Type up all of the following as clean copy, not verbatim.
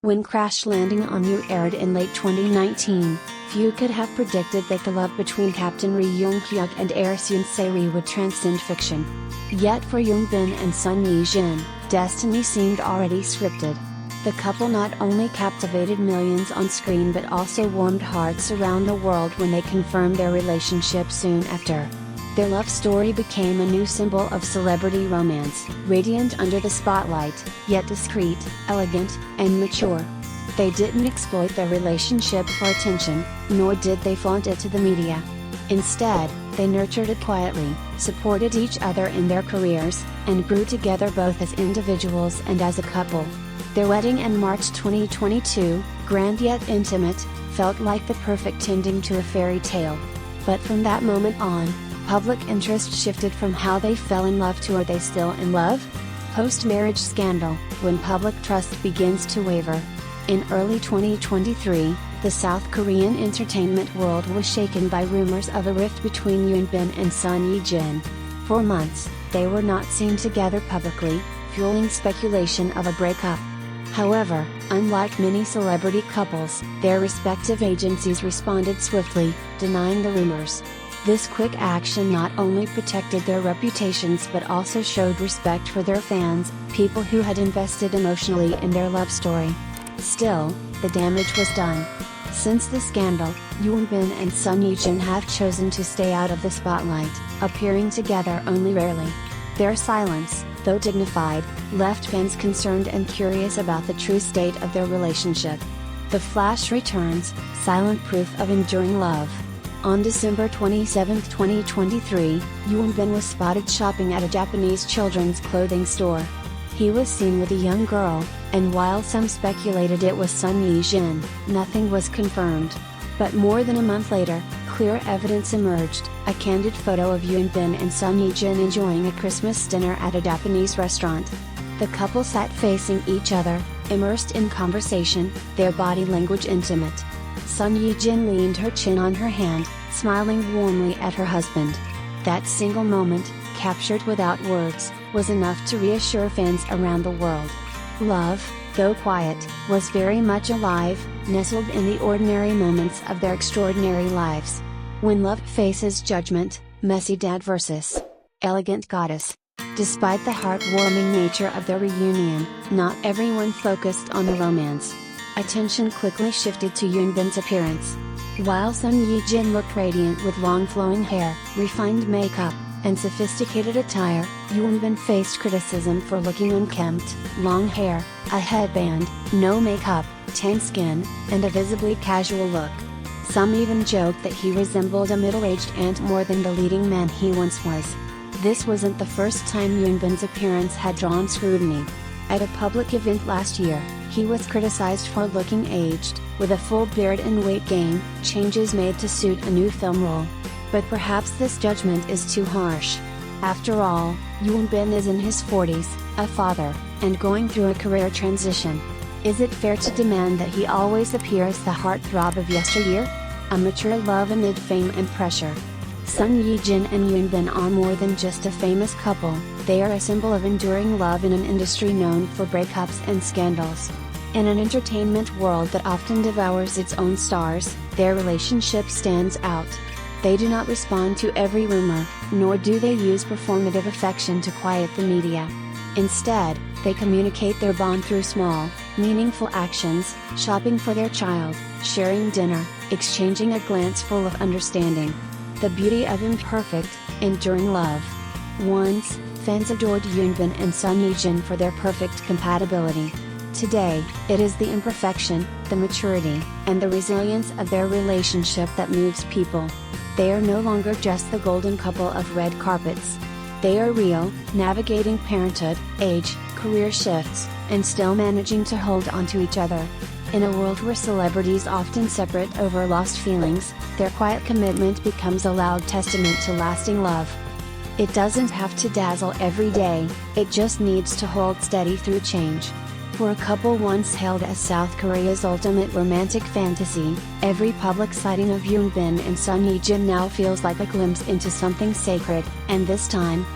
When Crash Landing on You aired in late 2019, few could have predicted that the love between Captain Ri Young-hyuk and heir Hyun Se-ri would transcend fiction. Yet for Yoon-bin and Son Ye Jin, destiny seemed already scripted. The couple not only captivated millions on screen but also warmed hearts around the world when they confirmed their relationship soon after. Their love story became a new symbol of celebrity romance, radiant under the spotlight, yet discreet, elegant, and mature. They didn't exploit their relationship for attention, nor did they flaunt it to the media. Instead, they nurtured it quietly, supported each other in their careers, and grew together both as individuals and as a couple. Their wedding in March 2022, grand yet intimate, felt like the perfect ending to a fairy tale. But from that moment on, public interest shifted from how they fell in love to are they still in love? Post-marriage scandal, when public trust begins to waver. In early 2023, the South Korean entertainment world was shaken by rumors of a rift between Yoon-bin and Son Ye Jin. For months, they were not seen together publicly, fueling speculation of a breakup. However, unlike many celebrity couples, their respective agencies responded swiftly, denying the rumors. This quick action not only protected their reputations but also showed respect for their fans, people who had invested emotionally in their love story. Still, the damage was done. Since the scandal, Yoon-bin and Son Ye Jin have chosen to stay out of the spotlight, appearing together only rarely. Their silence, though dignified, left fans concerned and curious about the true state of their relationship. The Flash returns, silent proof of enduring love. On December 27, 2023, Yoon-bin was spotted shopping at a Japanese children's clothing store. He was seen with a young girl, and while some speculated it was Son Ye Jin, nothing was confirmed. But more than a month later, clear evidence emerged, a candid photo of Yoon-bin and Son Ye Jin enjoying a Christmas dinner at a Japanese restaurant. The couple sat facing each other, immersed in conversation, their body language intimate. Son Ye Jin leaned her chin on her hand, smiling warmly at her husband. That single moment, captured without words, was enough to reassure fans around the world. Love, though quiet, was very much alive, nestled in the ordinary moments of their extraordinary lives. When love faces judgment, messy dad versus elegant goddess. Despite the heartwarming nature of their reunion, not everyone focused on the romance. Attention quickly shifted to Yoon-bin's appearance. While Son Ye Jin looked radiant with long flowing hair, refined makeup, and sophisticated attire, Yoon-bin faced criticism for looking unkempt, long hair, a headband, no makeup, tan skin, and a visibly casual look. Some even joked that he resembled a middle-aged aunt more than the leading man he once was. This wasn't the first time Yoon-bin's appearance had drawn scrutiny. At a public event last year, he was criticized for looking aged, with a full beard and weight gain, changes made to suit a new film role. But perhaps this judgment is too harsh. After all, Yoon-bin is in his 40s, a father, and going through a career transition. Is it fair to demand that he always appears the heartthrob of yesteryear? A mature love amid fame and pressure. Son Ye Jin and Yoon-bin are more than just a famous couple, they are a symbol of enduring love in an industry known for breakups and scandals. In an entertainment world that often devours its own stars, their relationship stands out. They do not respond to every rumor, nor do they use performative affection to quiet the media. Instead, they communicate their bond through small, meaningful actions, shopping for their child, sharing dinner, exchanging a glance full of understanding. The beauty of imperfect, enduring love. Once, fans adored Yoon-bin and Son Ye Jin for their perfect compatibility. Today, it is the imperfection, the maturity, and the resilience of their relationship that moves people. They are no longer just the golden couple of red carpets. They are real, navigating parenthood, age, career shifts, and still managing to hold on to each other. In a world where celebrities often separate over lost feelings, their quiet commitment becomes a loud testament to lasting love. It doesn't have to dazzle every day, it just needs to hold steady through change. For a couple once hailed as South Korea's ultimate romantic fantasy, every public sighting of Yoon-bin and Son Ye Jin now feels like a glimpse into something sacred, and this time,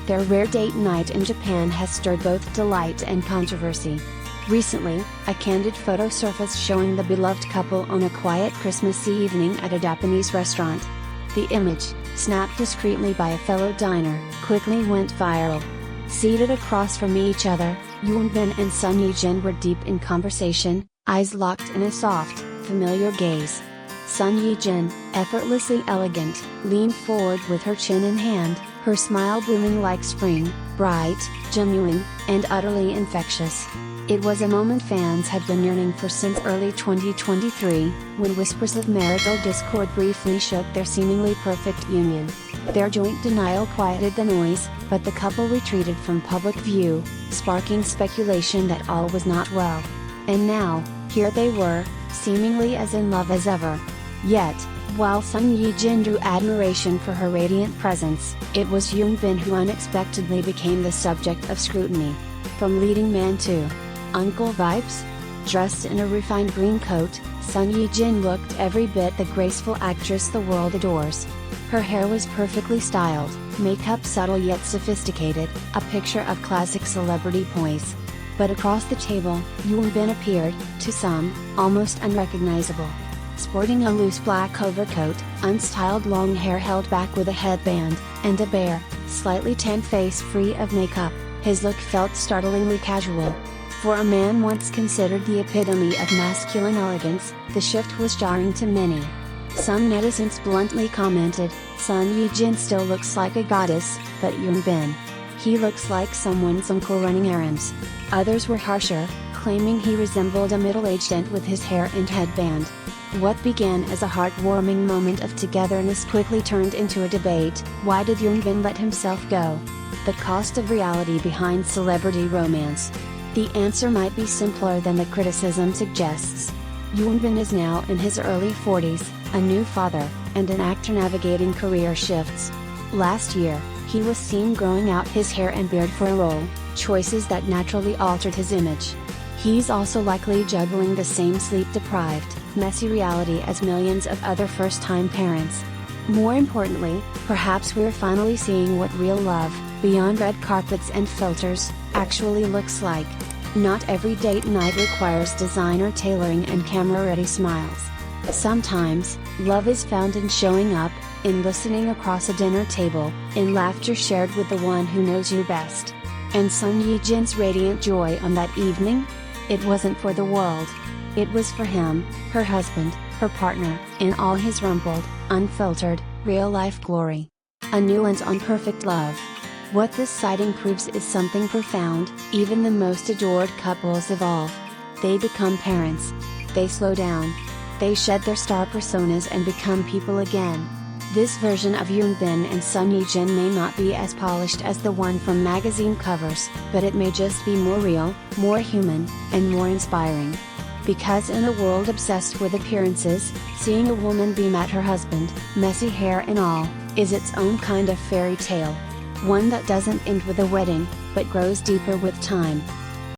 their rare date night in Japan has stirred both delight and controversy. Recently, a candid photo surfaced showing the beloved couple on a quiet Christmas evening at a Japanese restaurant. The image, snapped discreetly by a fellow diner, quickly went viral. Seated across from each other, Hyun and Son Ye Jin were deep in conversation, eyes locked in a soft, familiar gaze. Son Ye Jin, effortlessly elegant, leaned forward with her chin in hand, her smile blooming like spring, bright, genuine, and utterly infectious. It was a moment fans had been yearning for since early 2023, when whispers of marital discord briefly shook their seemingly perfect union. Their joint denial quieted the noise, but the couple retreated from public view, sparking speculation that all was not well. And now, here they were, seemingly as in love as ever. Yet, while Son Ye Jin drew admiration for her radiant presence, it was Hyun who unexpectedly became the subject of scrutiny. From leading man to uncle vibes? Dressed in a refined green coat, Son Ye Jin looked every bit the graceful actress the world adores. Her hair was perfectly styled, makeup subtle yet sophisticated, a picture of classic celebrity poise. But across the table, Hyun appeared, to some, almost unrecognizable. Sporting a loose black overcoat, unstyled long hair held back with a headband, and a bare, slightly tanned face free of makeup, his look felt startlingly casual. For a man once considered the epitome of masculine elegance, the shift was jarring to many. Some netizens bluntly commented, "Son Ye Jin still looks like a goddess, but Hyun, he looks like someone's uncle running errands." Others were harsher, claiming he resembled a middle-aged ant with his hair and headband. What began as a heartwarming moment of togetherness quickly turned into a debate. Why did Hyun let himself go? The cost of reality behind celebrity romance. The answer might be simpler than the criticism suggests. Hyun is now in his early 40s, a new father, and an actor navigating career shifts. Last year, he was seen growing out his hair and beard for a role, choices that naturally altered his image. He's also likely juggling the same sleep-deprived, messy reality as millions of other first-time parents. More importantly, perhaps we're finally seeing what real love, beyond red carpets and filters, actually looks like. Not every date night requires designer tailoring and camera-ready smiles. Sometimes, love is found in showing up, in listening across a dinner table, in laughter shared with the one who knows you best. And Son Ye Jin's radiant joy on that evening? It wasn't for the world. It was for him, her husband, her partner, in all his rumpled, unfiltered, real-life glory. A nuance on perfect love. What this sighting proves is something profound. Even the most adored couples evolve. They become parents. They slow down. They shed their star personas and become people again. This version of Hyun and Son Ye Jin may not be as polished as the one from magazine covers, but it may just be more real, more human, and more inspiring. Because in a world obsessed with appearances, seeing a woman beam at her husband, messy hair and all, is its own kind of fairy tale. One that doesn't end with a wedding, but grows deeper with time.